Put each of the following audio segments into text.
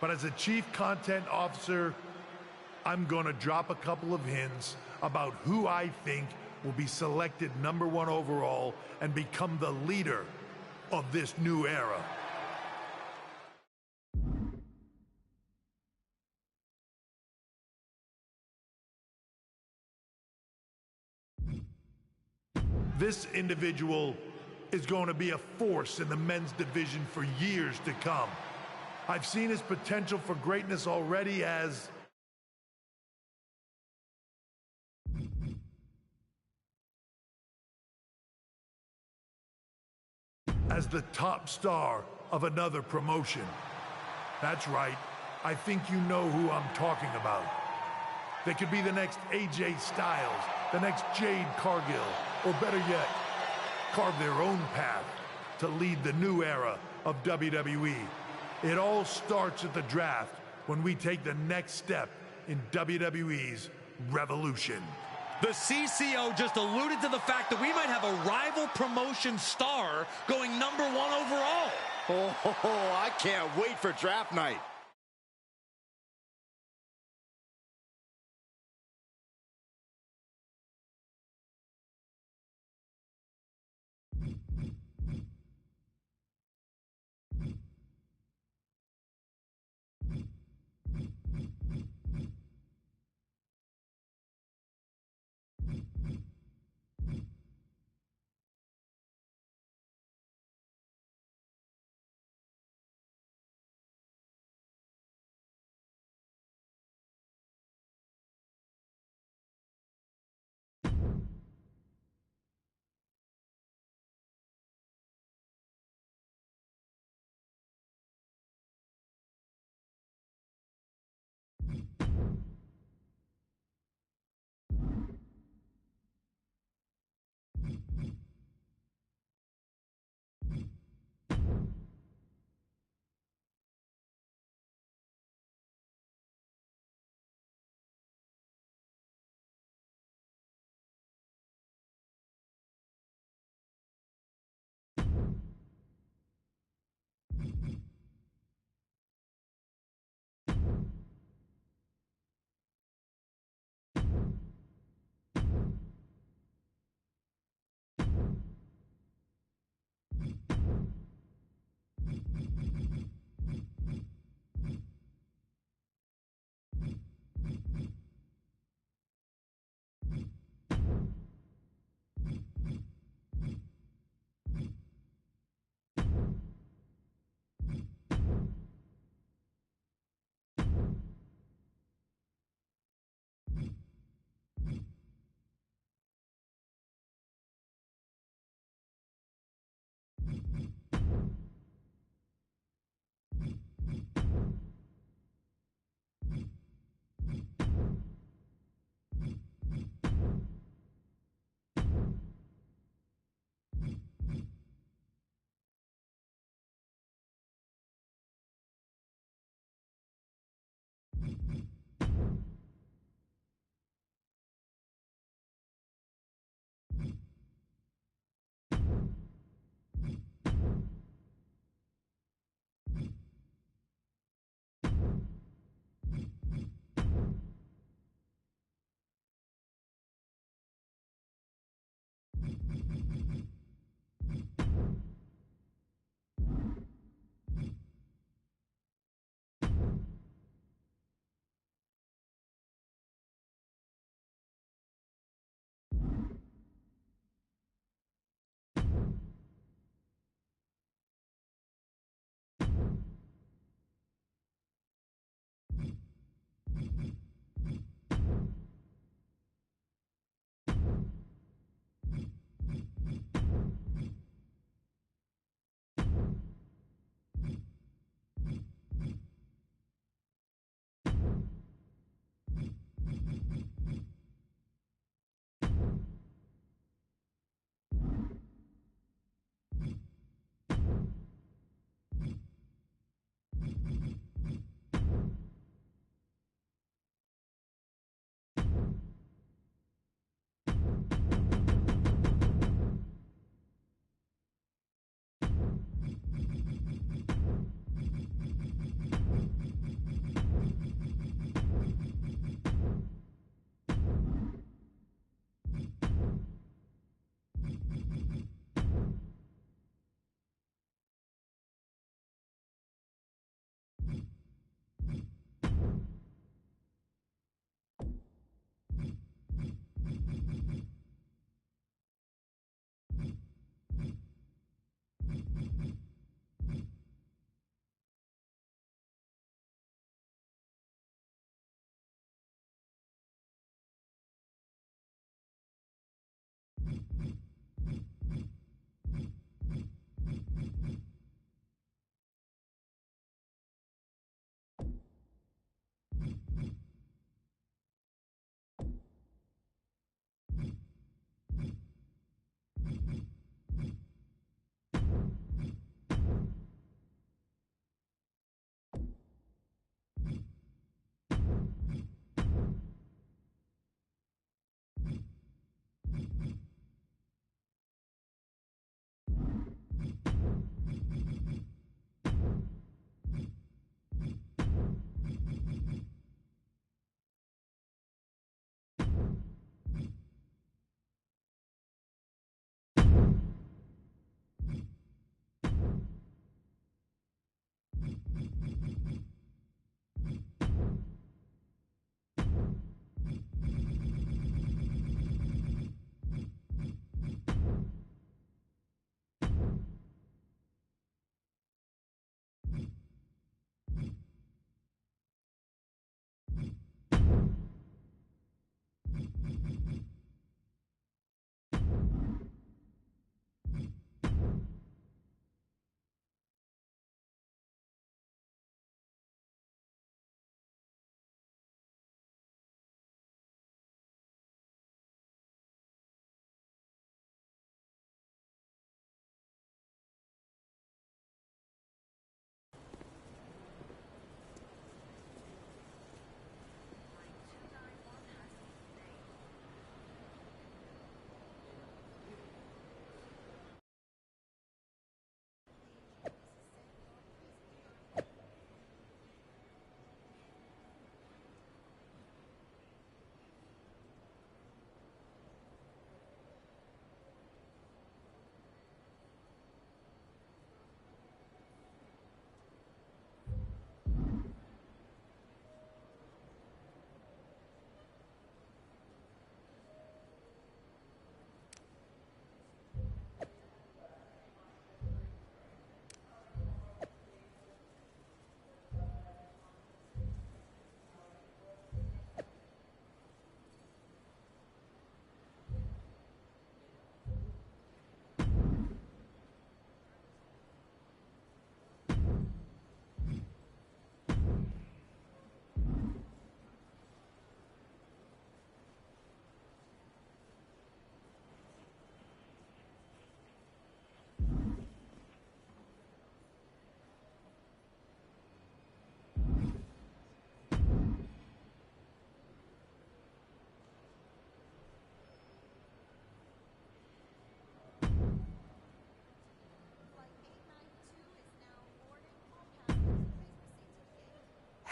But as a chief content officer, I'm gonna drop a couple of hints about who I think will be selected #1 overall and become the leader of this new era. This individual is going to be a force in the men's division for years to come. I've seen his potential for greatness already as the top star of another promotion. That's right, I think you know who I'm talking about. They could be the next AJ Styles, the next Jade Cargill, or better yet, carve their own path to lead the new era of WWE. It all starts at the draft when we take the next step in WWE's revolution. The CCO just alluded to the fact that we might have a rival promotion star going #1 overall. Oh, I can't wait for draft night.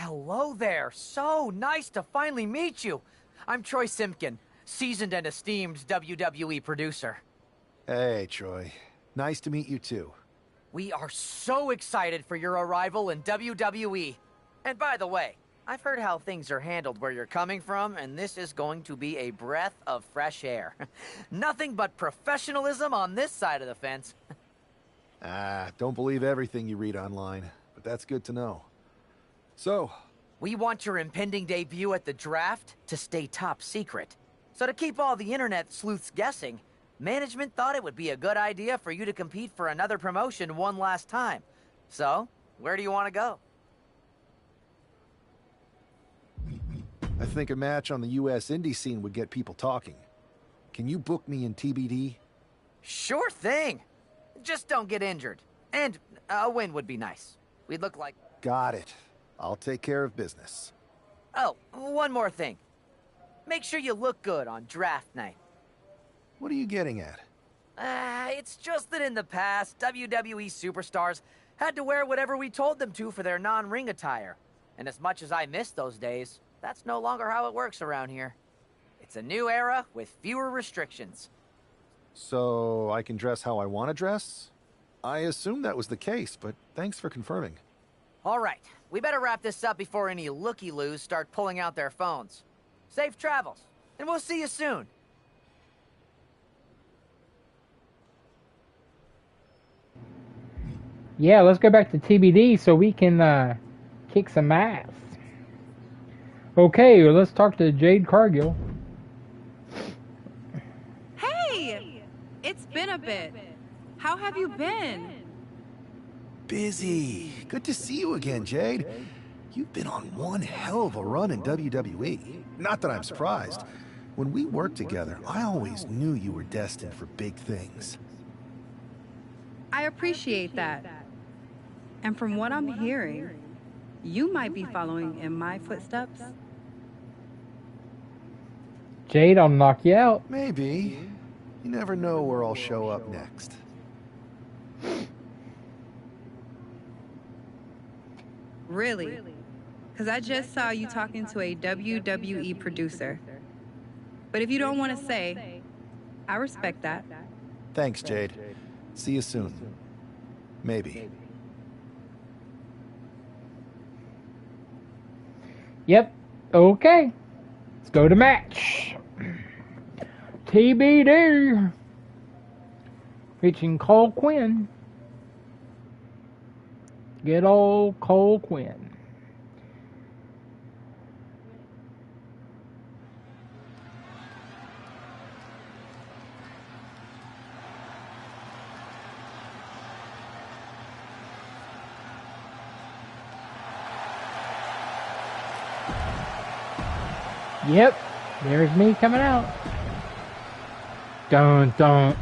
Hello there. So nice to finally meet you. I'm Troy Simpkin, seasoned and esteemed WWE producer. Hey, Troy. Nice to meet you, too. We are so excited for your arrival in WWE. And by the way, I've heard how things are handled where you're coming from, and this is going to be a breath of fresh air. Nothing but professionalism on this side of the fence. Don't believe everything you read online, but that's good to know. So, we want your impending debut at the draft to stay top secret. So to keep all the internet sleuths guessing, management thought it would be a good idea for you to compete for another promotion one last time. So, where do you want to go? I think a match on the U.S. indie scene would get people talking. Can you book me in TBD? Sure thing. Just don't get injured. And a win would be nice. We'd look like... Got it. I'll take care of business. Oh, one more thing. Make sure you look good on draft night. What are you getting at? It's just that in the past, WWE superstars had to wear whatever we told them to for their non-ring attire. And as much as I miss those days, that's no longer how it works around here. It's a new era with fewer restrictions. So, I can dress how I want to dress? I assumed that was the case, but thanks for confirming. All right, we better wrap this up before any looky-loos start pulling out their phones. Safe travels, and we'll see you soon. Yeah, let's go back to TBD so we can kick some ass. Okay, let's talk to Jade Cargill. Hey! It's been a bit. How have you been? Busy. Good to see you again, Jade. You've been on one hell of a run in WWE. Not that I'm surprised. When we worked together, I always knew you were destined for big things. I appreciate that. And from what I'm hearing, you might be following in my footsteps. Jade, I'll knock you out. Maybe. You never know where I'll show up next. Really? Because I just saw you talking to a WWE producer. But if you don't want to say, I respect that. Thanks, Jade. See you soon. Maybe. Yep. Okay. Let's go to match. TBD. Featuring Cole Quinn. Good old Cole Quinn. Yep, there's me coming out. Dun dun.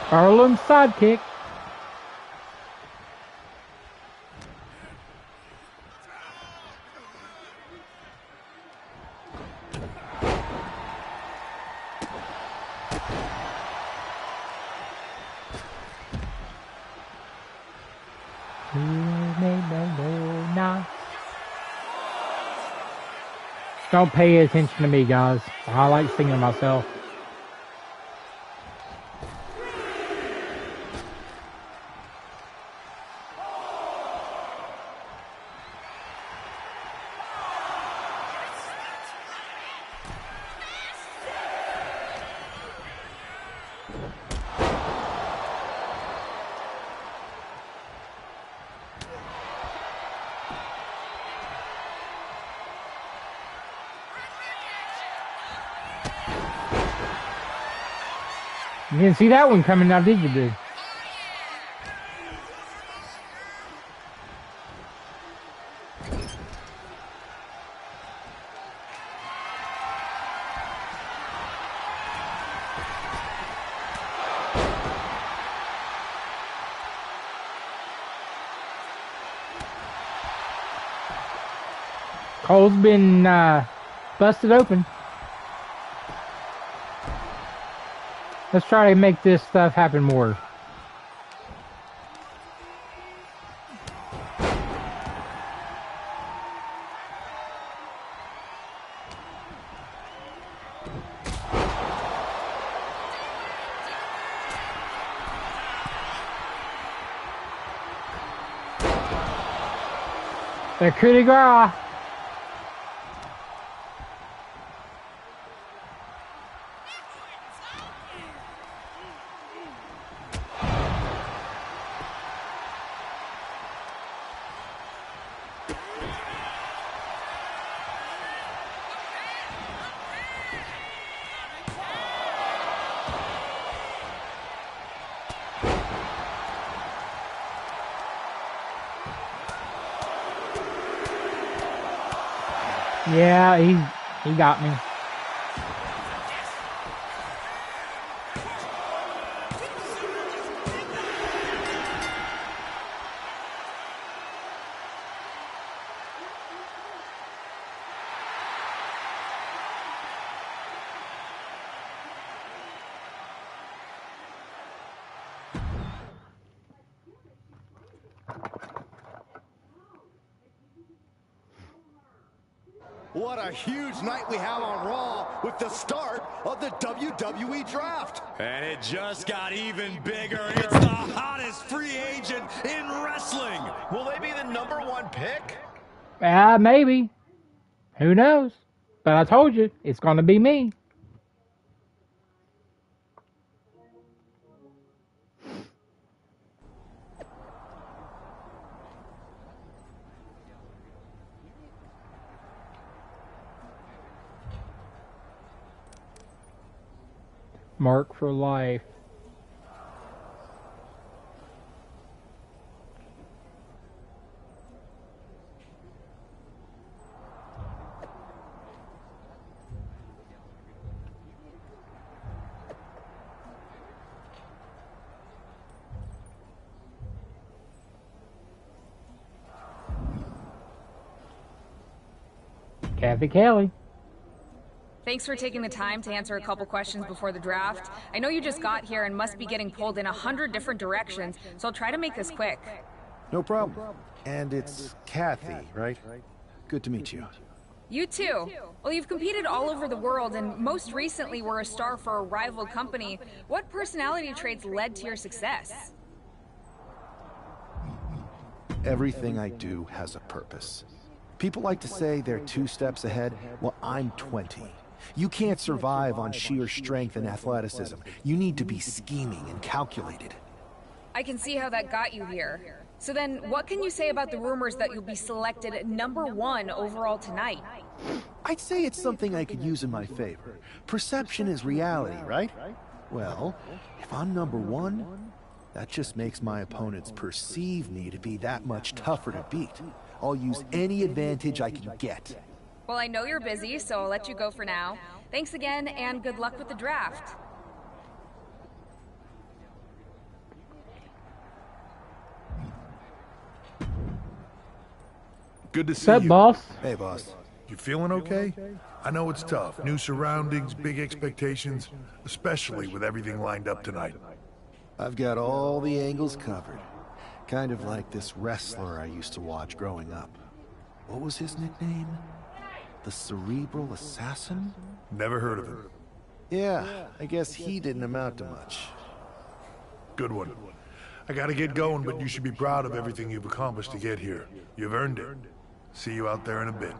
Harlem's sidekick. Don't pay attention to me, guys. I like singing myself. You didn't see that one coming now, did you, dude? Cole's been busted open. Let's try to make this stuff happen more. The coup de grace. Yeah, he got me. What a huge night we have on Raw with the start of the WWE Draft. And it just got even bigger. It's the hottest free agent in wrestling. Will they be the #1 pick? Maybe. Who knows? But I told you, it's going to be me. Mark for life. Kathy Kelly. Thanks for taking the time to answer a couple questions before the draft. I know you just got here and must be getting pulled in 100 different directions, so I'll try to make this quick. No problem. And it's Kathy, right? Good to meet you. You too. Well, you've competed all over the world and most recently were a star for a rival company. What personality traits led to your success? Everything I do has a purpose. People like to say they're 2 steps ahead. Well, I'm 20. You can't survive on sheer strength and athleticism. You need to be scheming and calculated. I can see how that got you here. So then, what can you say about the rumors that you'll be selected #1 overall tonight? I'd say it's something I could use in my favor. Perception is reality, right? Well, if I'm #1, that just makes my opponents perceive me to be that much tougher to beat. I'll use any advantage I can get. Well, I know you're busy, so I'll let you go for now. Thanks again, and good luck with the draft. Good to see What's up, you. boss? Hey, boss. You feeling okay? I know it's tough. New surroundings, big expectations, especially with everything lined up tonight. I've got all the angles covered. Kind of like this wrestler I used to watch growing up. What was his nickname? The Cerebral Assassin? Never heard of him. Yeah, I guess he didn't amount to much. Good one. I gotta get going, but you should be proud of everything you've accomplished to get here. You've earned it. See you out there in a bit.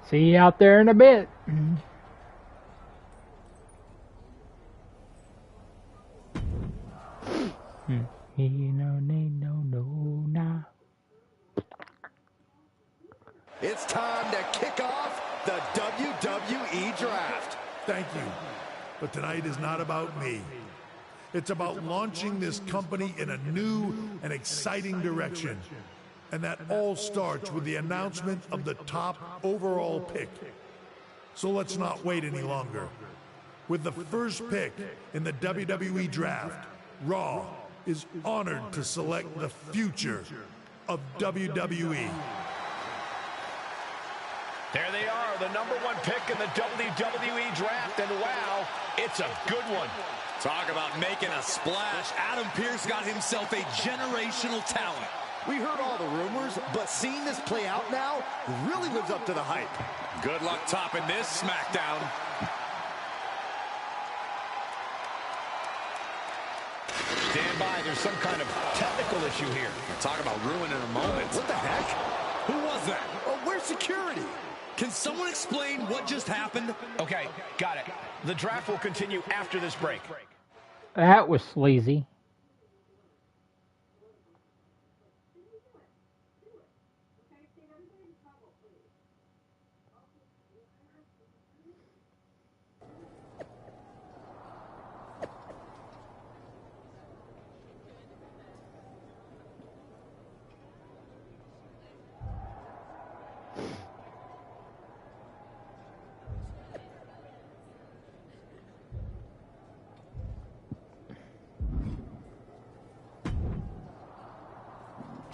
See you out there in a bit. No. It's time to kick off the WWE Draft. Thank you. But tonight is not about me. It's about launching this company in a new and exciting direction. And that all starts with the announcement of the top overall pick. So let's not wait any longer. With the first pick in the WWE Draft, Raw is honored to select the future of WWE. There they are, the #1 pick in the WWE Draft, and wow, it's a good one. Talk about making a splash. Adam Pearce got himself a generational talent. We heard all the rumors, but seeing this play out now really lives up to the hype. Good luck topping this SmackDown. Stand by, there's some kind of technical issue here. Talk about ruining a moment. What the heck? Who was that? Oh, where's security? Can someone explain what just happened? Okay, got it. The draft will continue after this break. That was sleazy.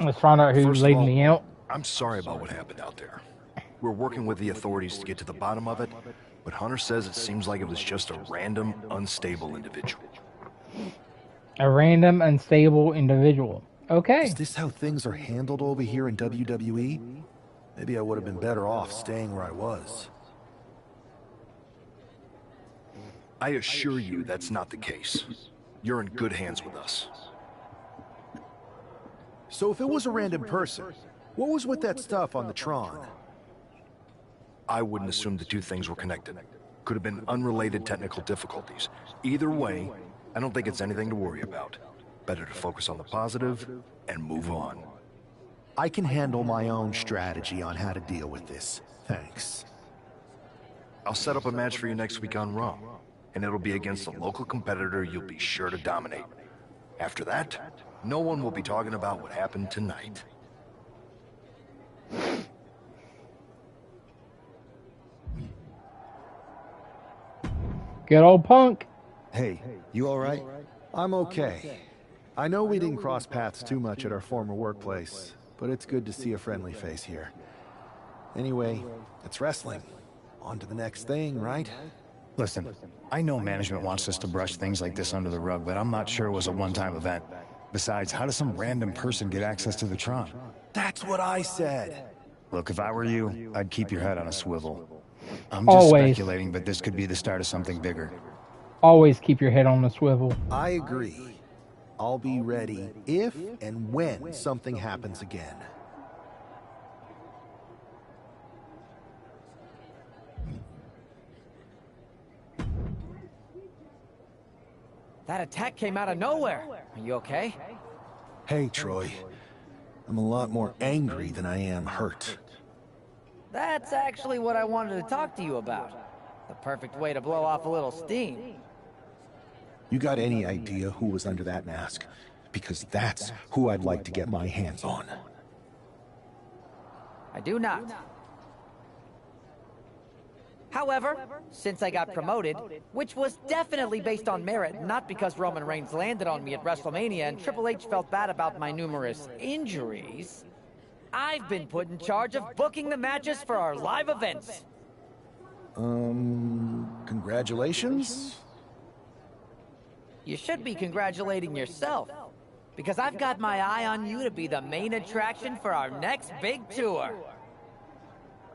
Let's find out who's leading me out. I'm sorry about what happened out there. We're working with the authorities to get to the bottom of it, but Hunter says it seems like it was just a random, unstable individual. A random, unstable individual. Okay. Is this how things are handled over here in WWE? Maybe I would have been better off staying where I was. I assure you that's not the case. You're in good hands with us. So if it was a random person, what was with that stuff on the Tron? I wouldn't assume the two things were connected. Could have been unrelated technical difficulties. Either way, I don't think it's anything to worry about. Better to focus on the positive and move on. I can handle my own strategy on how to deal with this. Thanks. I'll set up a match for you next week on Raw, and it'll be against a local competitor you'll be sure to dominate. After that, no one will be talking about what happened tonight. Good old Punk. Hey, you all right? I'm okay. I know we didn't cross paths too much at our former workplace, but it's good to see a friendly face here. Anyway, it's wrestling. On to the next thing, right? Listen, I know management wants us to brush things like this under the rug, but I'm not sure it was a one-time event. Besides, how does some random person get access to the Tron? That's what I said. Look, if I were you, I'd keep your head on a swivel. I'm just speculating, but this could be the start of something bigger. Always keep your head on the swivel. I agree. I'll be ready if and when something happens again. That attack came out of nowhere. Are you okay? Hey, Troy. I'm a lot more angry than I am hurt. That's actually what I wanted to talk to you about. The perfect way to blow off a little steam. You got any idea who was under that mask? Because that's who I'd like to get my hands on. I do not. However, since I got promoted, which was definitely based on merit, not because Roman Reigns landed on me at WrestleMania and Triple H felt bad about my numerous injuries, I've been put in charge of booking the matches for our live events. Congratulations? You should be congratulating yourself, because I've got my eye on you to be the main attraction for our next big tour.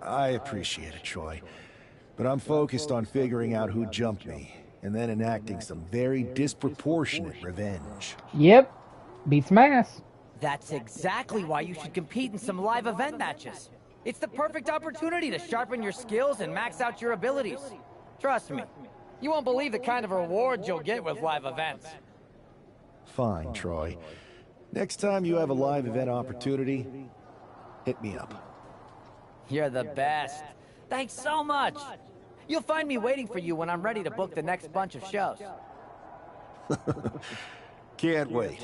I appreciate it, Troy. But I'm focused on figuring out who jumped me, and then enacting some very disproportionate revenge. Yep. Beats some ass. That's exactly why you should compete in some live event matches. It's the perfect opportunity to sharpen your skills and max out your abilities. Trust me, you won't believe the kind of rewards you'll get with live events. Fine, Troy. Next time you have a live event opportunity, hit me up. You're the best. Thanks so much. You'll find me waiting for you when I'm ready to book the next bunch of shows. Can't wait.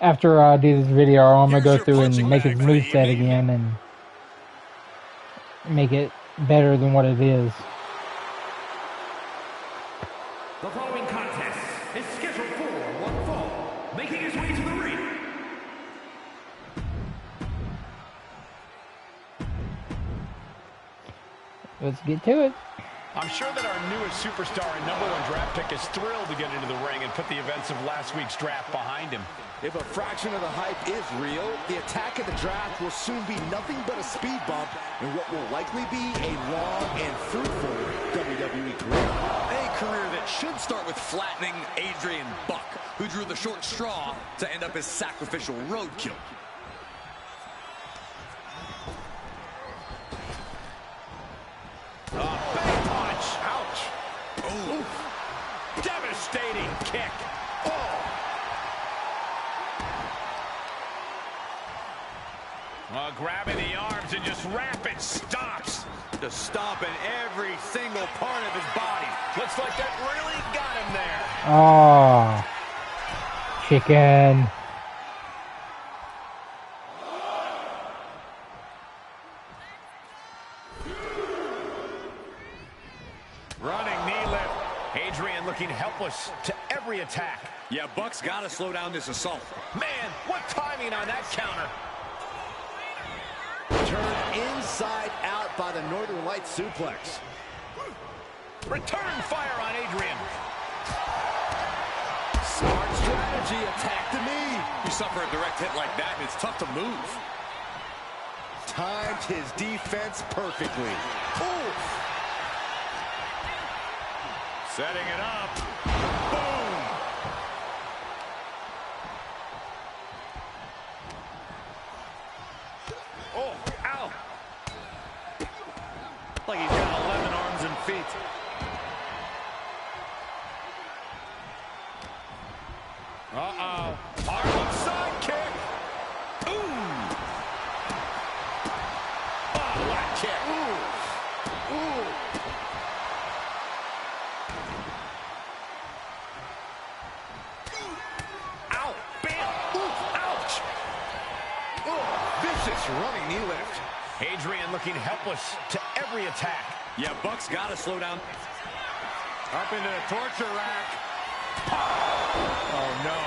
After I do this video, I'm gonna go through and make his moveset again and make it better than what it is. The following contest is scheduled for one fall, making his way to the ring. Let's get to it. I'm sure that our newest superstar and #1 draft pick is thrilled to get into the ring and put the events of last week's draft behind him. If a fraction of the hype is real, the attack of the draft will soon be nothing but a speed bump in what will likely be a long and fruitful WWE career. A career that should start with flattening Adrian Buck, who drew the short straw to end up as sacrificial roadkill. Big punch. Ouch. Ooh. Devastating kick. Grabbing the arms and just rapid stops. Just stomping every single part of his body. Looks like that really got him there. Oh, chicken. Running knee lift. Adrian looking helpless to every attack. Yeah, Buck's got to slow down this assault. Man, what timing on that counter. Turned inside out by the Northern Lights suplex. Return fire on Adrian. Smart strategy, attack the knee. You suffer a direct hit like that, and it's tough to move. Timed his defense perfectly. Ooh. Setting it up. Boom. Oh, ow. Like he's got 11 arms and feet. Uh-oh. Harlem side kick. Ooh. Oh, what a kick. Ooh. Ooh. Ow. Bam. Ooh. Ouch. Oh, vicious running knee lift. Adrian looking helpless to every attack. Yeah, Buck's got to slow down. Up into the torture rack. Oh, no.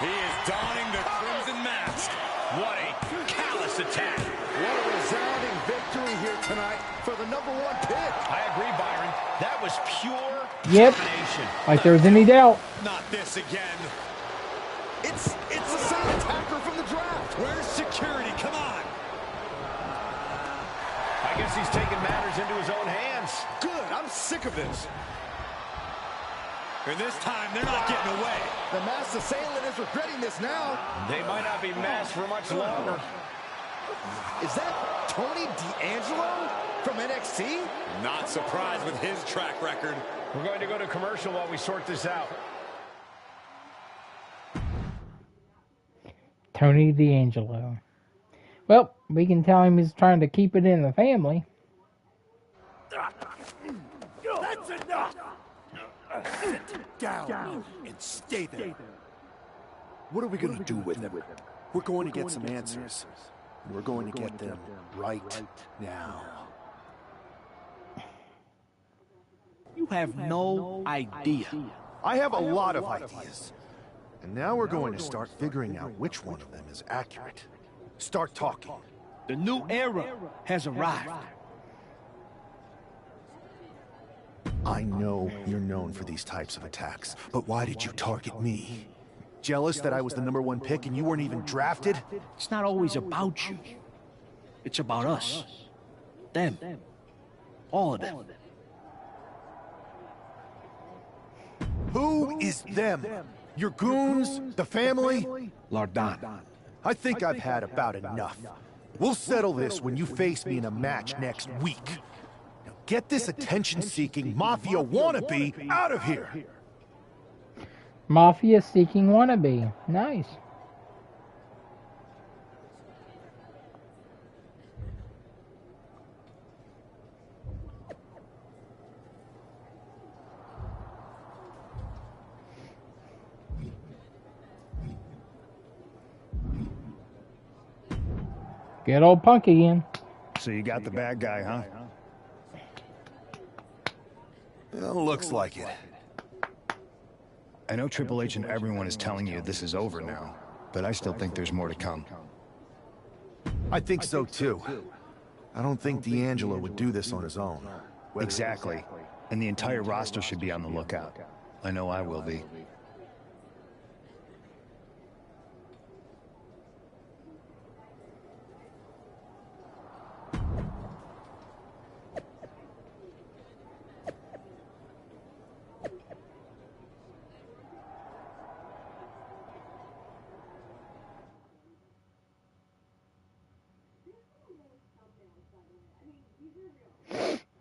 He is donning the Crimson Mask. What a callous attack. What a resounding victory here tonight for the #1 pick. I agree, Byron. That was pure Yep. domination. Like there's any doubt. Not this again. It's the same attacker from the draft. Where's security? Come on. I guess he's taking matters into his own hands. Good, I'm sick of this. And this time, they're not getting away. The masked assailant is regretting this now. They might not be masked for much longer. Is that Tony D'Angelo from NXT? Not surprised with his track record. We're going to go to commercial while we sort this out. Tony D'Angelo. Well, we can tell him he's trying to keep it in the family. That's enough! Sit down and stay there. What are we going to do with them? We're going to get some answers. We're going to get them right now. You have no idea. I have a lot of ideas. And now we're going to start figuring out which one of them is accurate. Start talking. The new era has arrived. I know you're known for these types of attacks, but why did you target me? Jealous that I was the #1 pick and you weren't even drafted? It's not always about you. It's about us. Them. All of them. Who is them? Your goons? The family? Lardan. I think I've had about enough. We'll settle this when you face me in a match next week. Now get this attention-seeking Mafia wannabe out of here! Mafia-seeking wannabe. Nice. Good old Punk again. So you got the bad guy, huh? Well, looks like it. I know Triple H and everyone is telling you this is over now, but I still think there's more to come. I think so too. I don't think D'Angelo would do this on his own. Exactly. And the entire roster should be on the lookout. I know I will be.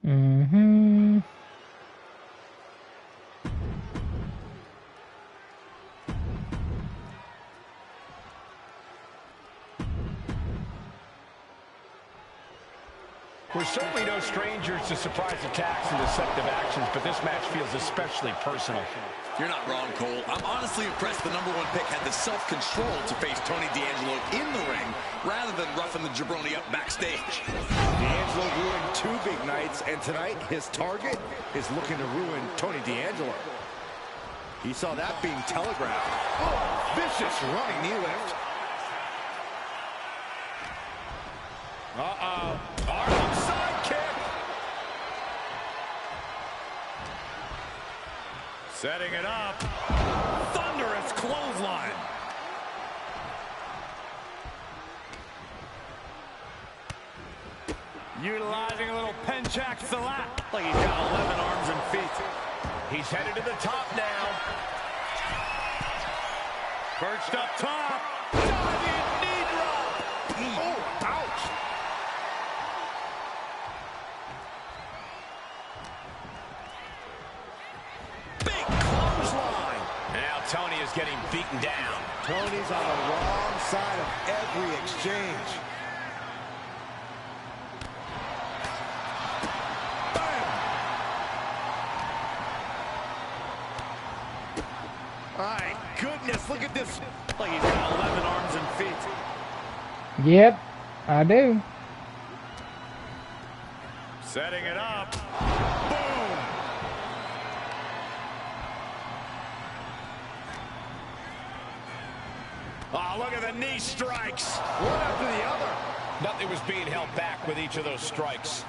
Mm-hmm. We're certainly no strangers to surprise attacks and deceptive actions, but this match feels especially personal. You're not wrong, Cole. I'm honestly impressed the #1 pick had the self-control to face Tony D'Angelo in the ring rather than roughing the jabroni up backstage. D'Angelo ruined 2 big nights, and tonight his target is looking to ruin Tony D'Angelo. He saw that being telegraphed. Oh, vicious running knee lift. Arnold sidekick. Setting it up. Thunderous clothesline. Utilizing a little penchak salat. Like he's got 11 arms and feet. He's headed to the top now. Perched up top. Diving knee drop. Oh, ouch. Big clothesline. Now Tony is getting beaten down. Tony's on the wrong side of every exchange. My goodness, look at this. Like he's got 11 arms and feet. Yep, I do. Setting it up. Boom. Oh, look at the knee strikes. One after the other. Nothing was being held back with each of those strikes.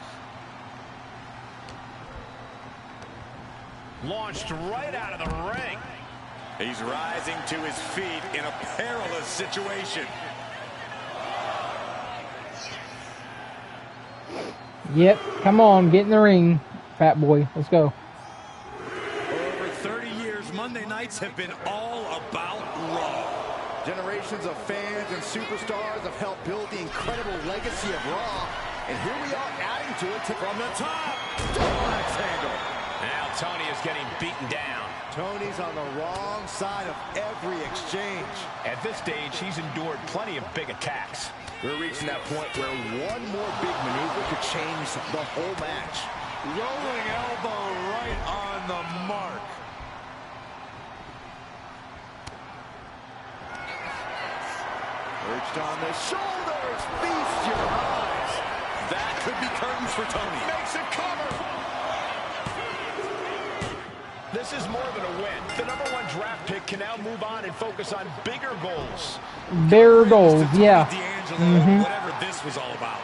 Launched right out of the ring. He's rising to his feet in a perilous situation. Yep, come on, get in the ring, fat boy. Let's go. For over 30 years, Monday nights have been all about Raw. Generations of fans and superstars have helped build the incredible legacy of Raw. And here we are adding to it from the top. Double axe handle. Now Tony is getting beaten down. Tony's on the wrong side of every exchange. At this stage, he's endured plenty of big attacks. We're reaching that point where one more big maneuver could change the whole match. Rolling elbow right on the mark. Perched on the shoulders, feast your eyes. That could be curtains for Tony. Makes a cover. This is more than a win. The #1 draft pick can now move on and focus on bigger goals. Bigger goals, yeah. Whatever this was all about.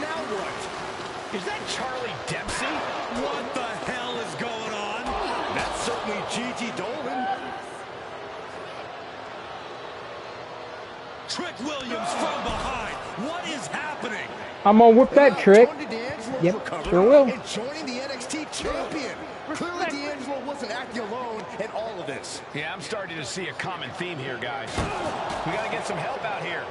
Now what? Is that Charlie Dempsey? What the hell is going on? That's certainly Gigi Dolan. Trick Williams from behind. What is happening? I'm gonna whip that trick. Yep, sure will. And joining the NXT champion. Clearly this. Yeah, I'm starting to see a common theme here, guys. We got to get some help out here.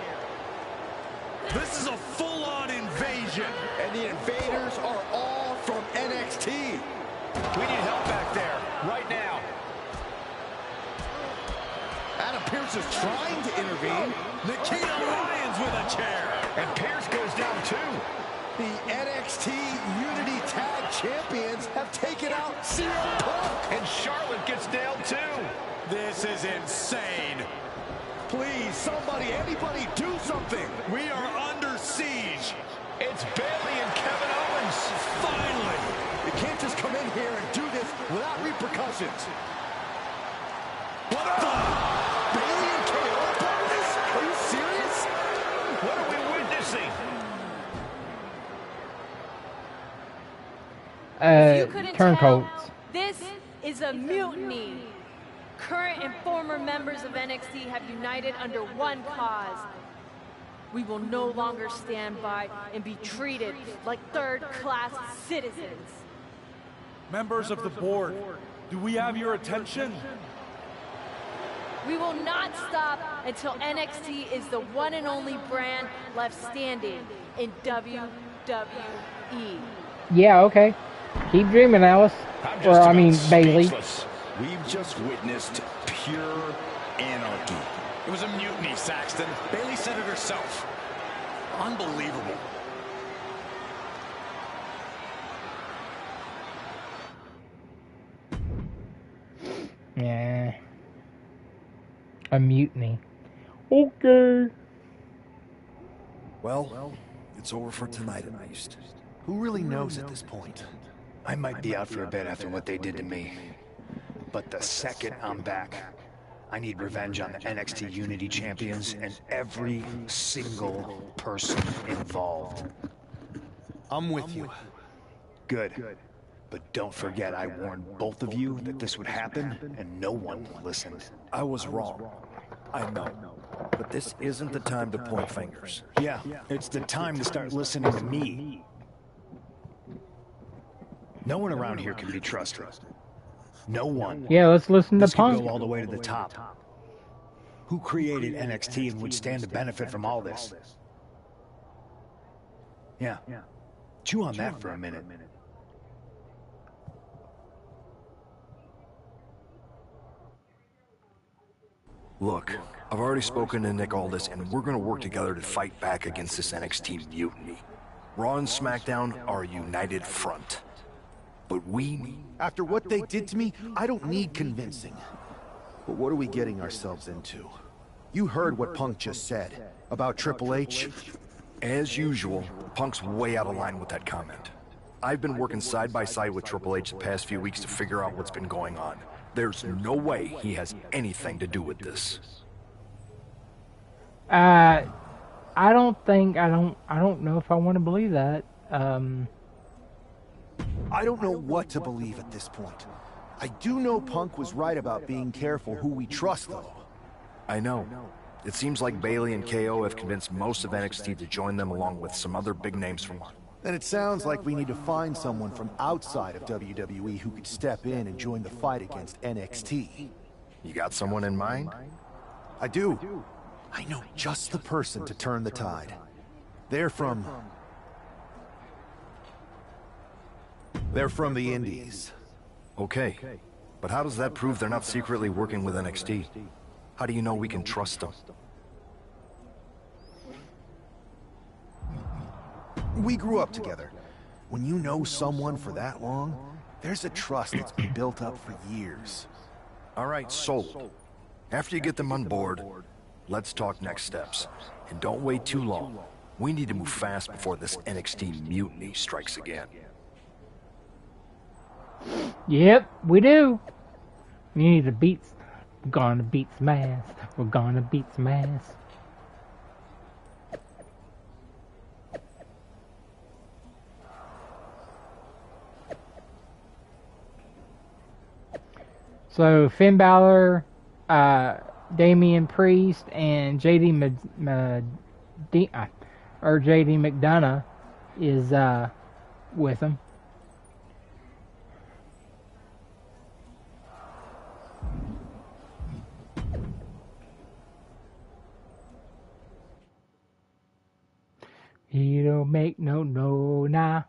This is a full-on invasion. And the invaders are all from NXT. We need help back there, right now. Adam Pearce is trying to intervene. Nikita Lyons with a chair. And Pearce goes down too. The NXT Unity Tag Champions have taken out CM Punk. And Charlotte gets nailed too. This is insane. Please, somebody, anybody, do something. We are under siege. It's Bayley and Kevin Owens. Finally. You can't just come in here and do this without repercussions. What the? Bayley and KO part of this? Are you serious? What are we witnessing? Turncoats. This is a mutiny. Current and former members of NXT have united under one cause. We will no longer stand by and be treated like third-class citizens. Members of the board, do we have your attention? We will not stop until NXT is the one and only brand left standing in WWE. Yeah, okay. Keep dreaming, Alice. Or, I mean, Bailey. We've just witnessed pure anarchy. It was a mutiny, Saxton. Bayley said it herself. Unbelievable. Yeah. A mutiny. Okay. Well, it's over for tonight at least. Who really knows at this point? I might be out for a bit after what they did to me. But the second I'm back, I need revenge on the NXT Unity Champions and every single person involved. I'm with you. Good. But don't forget I warned both of you that this would happen, and no one listened. I was wrong. I know. But this isn't the time to point fingers. Yeah, it's the time to start listening to me. No one around here can be trusted. No one. Yeah, let's listen to This could Punk. go all the way to the top. Who created NXT and would stand to benefit from all this? Yeah. Chew on that for a minute. Look, I've already spoken to Nick Aldis, and we're gonna work together to fight back against this NXT mutiny. Raw and SmackDown are a united front. But we... After what they did to me, I don't need convincing. But what are we getting ourselves into? You heard what Punk just said about Triple H. As usual, Punk's way out of line with that comment. I've been working side by side with Triple H the past few weeks to figure out what's been going on. There's no way he has anything to do with this. I don't know if I want to believe that. I don't know what to believe at this point. I do know Punk was right about being careful who we trust, though. I know. It seems like Bayley and KO have convinced most of NXT to join them along with some other big names from... Then it sounds like we need to find someone from outside of WWE who could step in and join the fight against NXT. You got someone in mind? I do. I know just the person to turn the tide. They're from the Indies. Okay, but how does that prove they're not secretly working with NXT? How do you know we can trust them? We grew up together. When you know someone for that long, there's a trust that's been built up for years. All right, sold. After you get them on board, let's talk next steps. And don't wait too long. We need to move fast before this NXT mutiny strikes again. Yep, we do. We need to beat. We're gonna beat some ass. We're gonna beat some ass. So Finn Balor, Damian Priest, and JD McDonough is with him. He don't make no nah.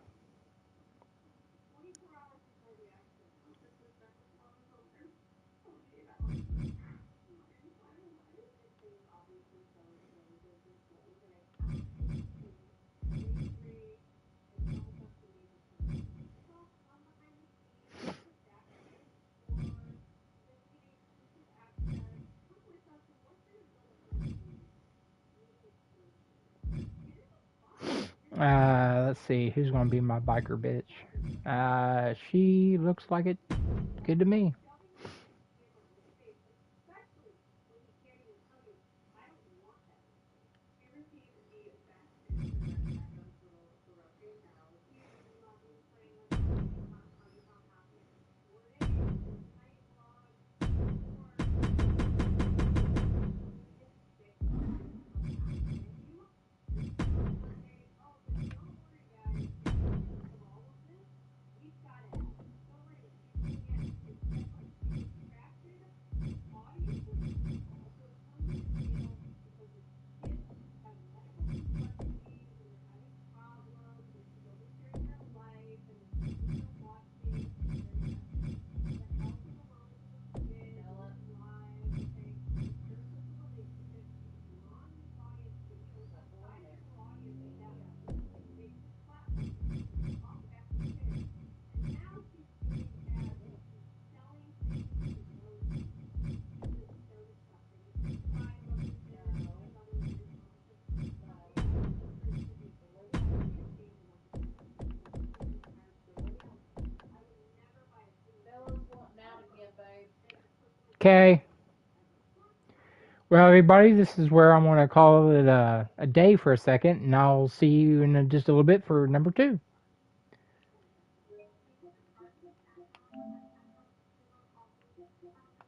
Let's see, who's gonna be my biker bitch? She looks like it good to me. Okay. Well, everybody, this is where I'm going to call it a day for a second, and I'll see you in just a little bit for number 2.